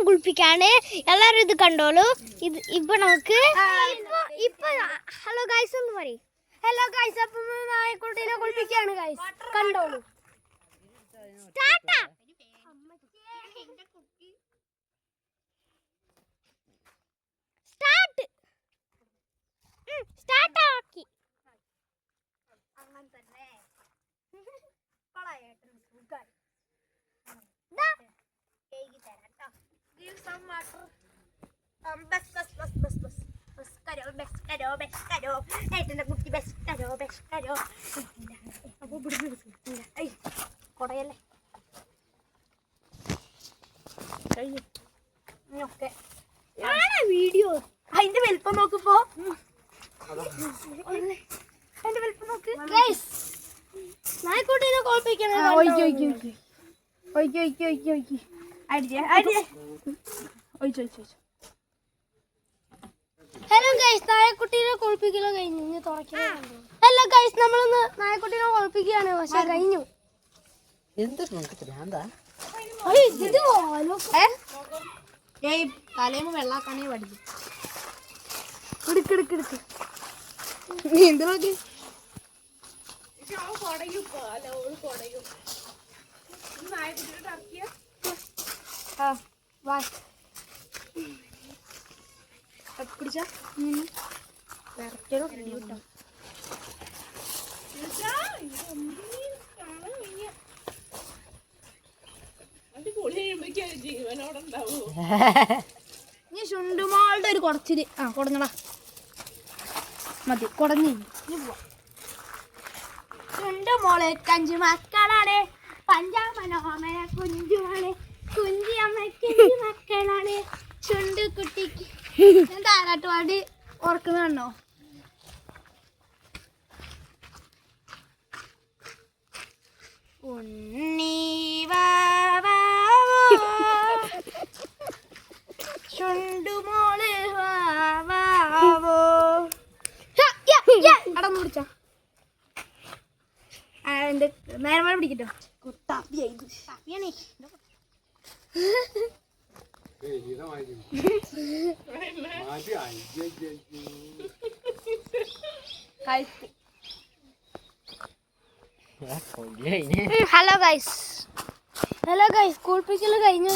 നായക്കുട്ടീനെ കുളിപ്പിക്കാണ്. എല്ലാവരും ഇത് കണ്ടോളൂ. ഇപ്പൊ നമുക്ക് ഹലോ ഗൈസ് എന്ന് പറയും. ഹലോ ഗൈസ്, അപ്പം നായക്കുട്ടീനെ കുളിപ്പിക്കാണ് ഗൈസ്, കണ്ടോളൂ. സ്റ്റാർട്ടാക്കി അങ്ങനെ തന്നെ. കൊടയല്ലേ വീഡിയോ അതിന്റെ വലിപ്പം നോക്കിപ്പോ. അതിന്റെ വലിപ്പം നോക്ക്. നായ്ക്കുട്ടീനെ കുളിപ്പിക്കണം. ഹലോ ഗൈസ്, നായക്കുട്ടീനെ കുളിപ്പിക്കലോ കഴിഞ്ഞു. ഇനി തുറക്കണം. ഹലോ ഗൈസ്, നമ്മളൊന്ന് നായക്കുട്ടീനെ കുളിപ്പിക്കുകയാണ്. പക്ഷെ കഴിഞ്ഞു. തലേന്ന് വെള്ളാക്കാനേ പഠിക്കും. എടുക്കെടുക്കെടുക്ക് നീ എന്ത് നോക്കി പിടിച്ചാ നീ ചുണ്ടുമോളുടെ ഒരു കുറച്ചില് കൊടുന്നടാ മതി. കുടഞ്ഞു ചുണ്ടുമോള് 5 മക്കളാണ്. പഞ്ചാമനോമന കുഞ്ചുമാണ്. കുഞ്ചിയമ്മയ്ക്ക് 5 മക്കളാണ്. ചുണ്ടു കുട്ടിക്ക് താരാട്ടുപാടി ഓർക്കുന്നുണ്ടോ? ചുണ്ടുമോള് അടന്നു പിടിച്ചോ. നേരം വരെ പിടിക്കട്ടോ. കുട്ടാപ്പിയാണേ. ഹലോ ഗൈസ്, കുളിപ്പിക്കല് കഴിഞ്ഞു.